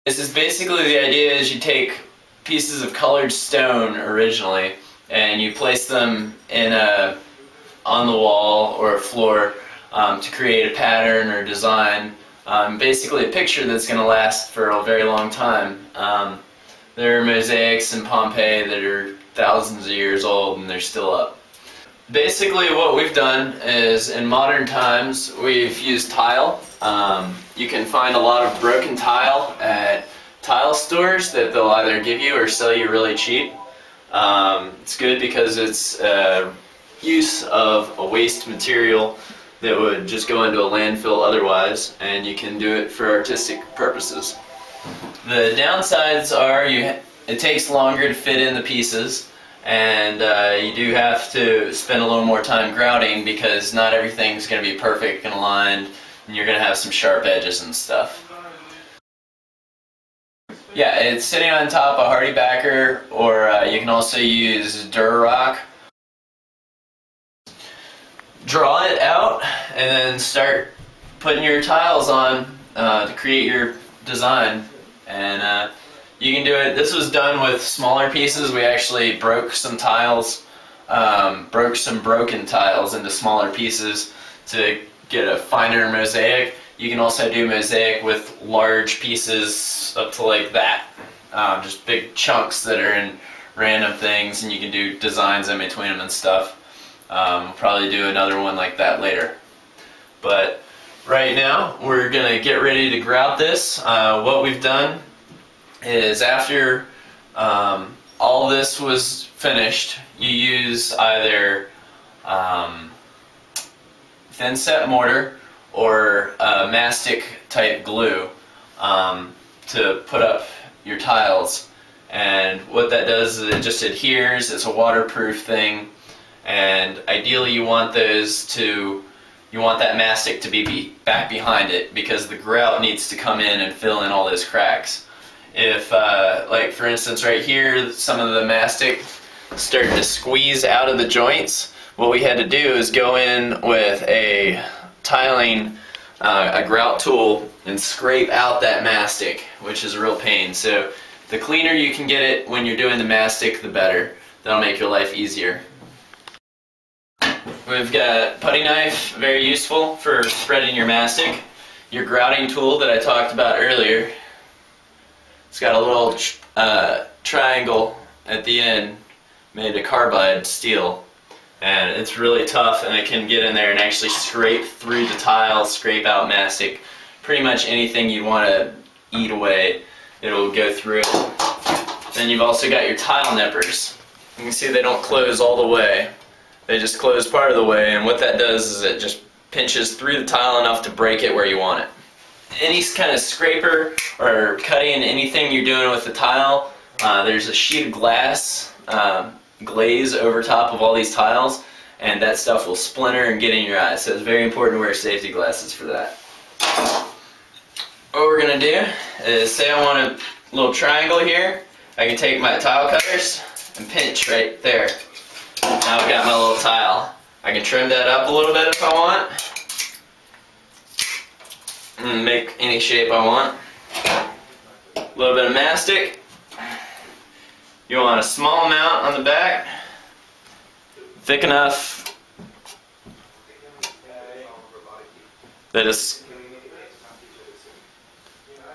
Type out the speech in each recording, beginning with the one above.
This is basically the idea is you take pieces of colored stone originally and you place them in on the wall or a floor to create a pattern or design. Basically a picture that's going to last for a very long time. There are mosaics in Pompeii that are thousands of years old and they're still up. Basically what we've done is in modern times we've used tile. You can find a lot of broken tile at tile stores that they'll either give you or sell you really cheap. It's good because it's use of a waste material that would just go into a landfill otherwise, and you can do it for artistic purposes. The downsides are it takes longer to fit in the pieces, and you do have to spend a little more time grouting because not everything's going to be perfect and aligned, and you're going to have some sharp edges and stuff. Yeah, it's sitting on top of hardy backer, or you can also use Durarock. Draw it out and then start putting your tiles on to create your design, and you can do it. This was done with smaller pieces. We actually broke some tiles, broke some broken tiles into smaller pieces to get a finer mosaic. You can also do mosaic with large pieces up to like that, just big chunks that are in random things, and you can do designs in between them and stuff. We'll probably do another one like that later. But right now we're going to get ready to grout this. What we've done is after all this was finished, you use either thin set mortar or mastic type glue to put up your tiles. And what that does is it just adheres. It's a waterproof thing. And ideally you want that mastic to be back behind it, because the grout needs to come in and fill in all those cracks. If, like for instance right here, some of the mastic started to squeeze out of the joints, what we had to do is go in with a tiling, a grout tool, and scrape out that mastic, which is a real pain. So the cleaner you can get it when you're doing the mastic, the better. That'll make your life easier. We've got putty knife, very useful for spreading your mastic. Your grouting tool that I talked about earlier, it's got a little triangle at the end made of carbide steel, and it's really tough, and it can get in there and actually scrape through the tile, scrape out mastic. Pretty much anything you want to eat away, it'll go through it. Then you've also got your tile nippers. You can see they don't close all the way. They just close part of the way, and what that does is it just pinches through the tile enough to break it where you want it. Any kind of scraper or cutting anything you're doing with the tile, there's a sheet of glass glaze over top of all these tiles, and that stuff will splinter and get in your eyes, so it's very important to wear safety glasses for that. What we're going to do is, say I want a little triangle here, I can take my tile cutters and pinch right there. Now I've got my little tile. I can trim that up a little bit if I want, and make any shape I want. A little bit of mastic. You want a small amount on the back, thick enough that it's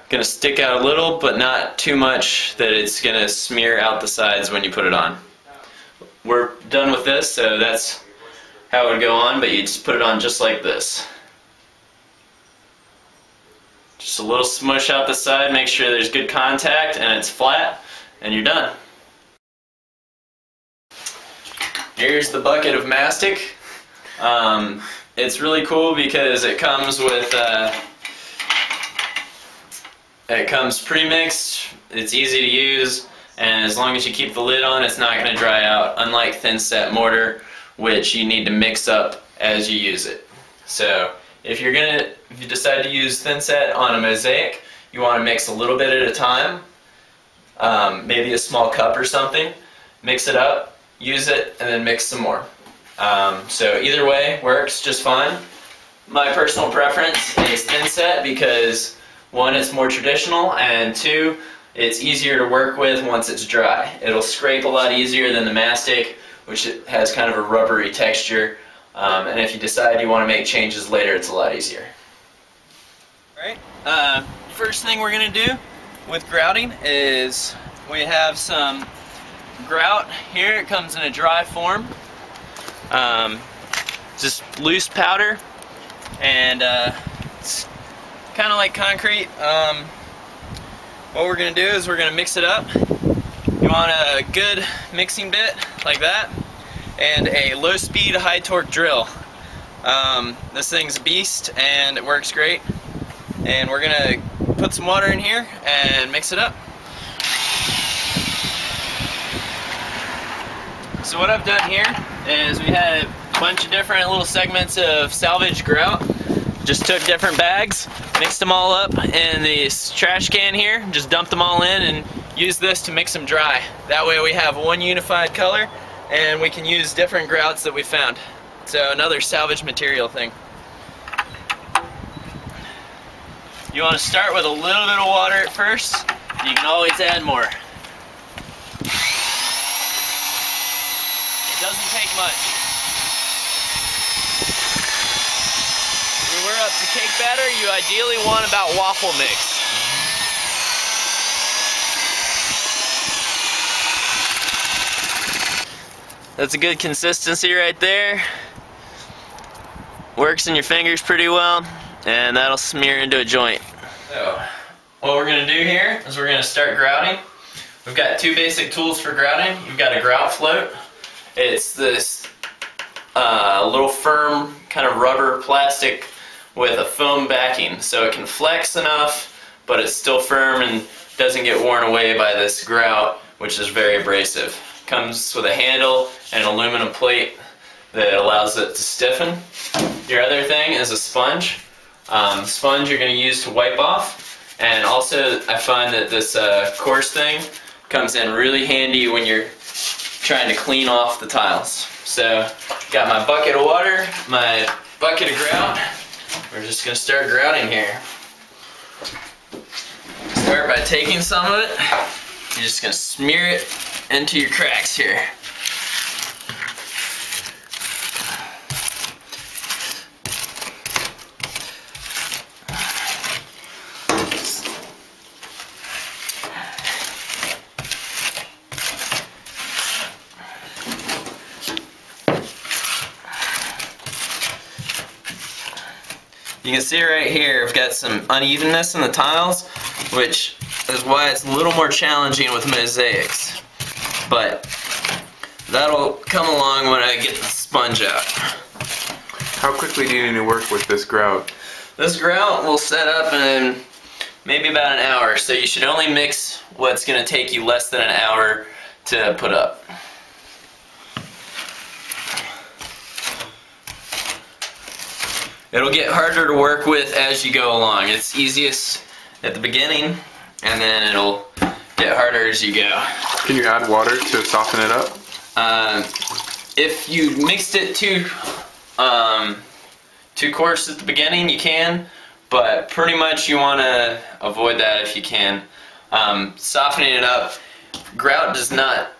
going to stick out a little, but not too much that it's going to smear out the sides when you put it on. We're done with this, so that's how it would go on, but you just put it on just like this. Just a little smush out the side, make sure there's good contact and it's flat, and you're done. Here's the bucket of mastic. It's really cool because it comes with it comes pre-mixed, it's easy to use, and as long as you keep the lid on, it's not going to dry out, unlike thin set mortar, which you need to mix up as you use it. So if you decide to use thin set on a mosaic, you want to mix a little bit at a time, maybe a small cup or something, mix it up, use it, and then mix some more. So either way works just fine. My personal preference is thin set because One, it's more traditional, and two, it's easier to work with once it's dry. It'll scrape a lot easier than the mastic, which has kind of a rubbery texture. And if you decide you want to make changes later, it's a lot easier. Alright, first thing we're going to do with grouting is we have some grout here. It comes in a dry form. Just loose powder, and it's kind of like concrete. What we're going to do is we're going to mix it up. You want a good mixing bit like that, and a low speed, high torque drill. This thing's a beast and it works great. And we're going to put some water in here and mix it up. So what I've done here is we had a bunch of different little segments of salvaged grout. Just took different bags, mixed them all up in this trash can here, just dumped them all in and used this to mix them dry. That way we have one unified color and we can use different grouts that we found. So another salvage material thing. You want to start with a little bit of water at first. You can always add more. It doesn't take much. When we're up to cake batter, you ideally want about waffle mix. That's a good consistency right there. Works in your fingers pretty well, and that'll smear into a joint. So, what we're going to do here is we're going to start grouting. We've got two basic tools for grouting. You've got a grout float. It's this little firm kind of rubber plastic with a foam backing, so it can flex enough, but it's still firm and doesn't get worn away by this grout, which is very abrasive. Comes with a handle and an aluminum plate that allows it to stiffen. Your other thing is a sponge. Sponge you're going to use to wipe off, and also I find that this coarse thing comes in really handy when you're trying to clean off the tiles. So, got my bucket of water, my bucket of grout. We're just going to start grouting here. Start by taking some of it. You're just going to smear it into your cracks here. You can see right here I've got some unevenness in the tiles, which is why it's a little more challenging with mosaics. But that'll come along when I get the sponge out. How quickly do you need to work with this grout? This grout will set up in maybe about an hour, so you should only mix what's going to take you less than an hour to put up. It'll get harder to work with as you go along. It's easiest at the beginning, and then it'll get harder as you go. Can you add water to soften it up? If you mixed it too coarse at the beginning, you can, but pretty much you want to avoid that if you can. Softening it up, grout does not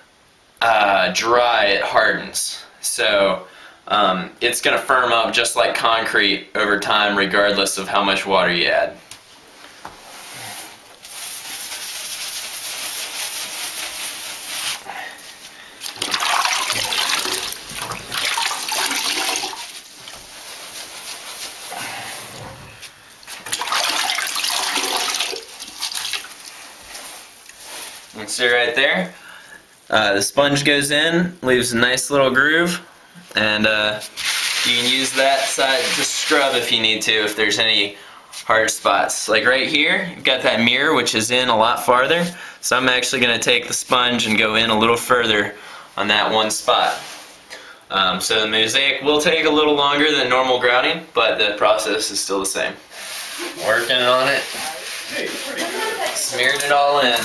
dry, it hardens. So it's going to firm up just like concrete over time, regardless of how much water you add. You can see right there, the sponge goes in, leaves a nice little groove, and you can use that side to scrub if you need to, if there's any hard spots. Like right here, you've got that mirror which is in a lot farther, so I'm actually going to take the sponge and go in a little further on that one spot. So the mosaic will take a little longer than normal grouting, but the process is still the same. Working on it, smeared it all in.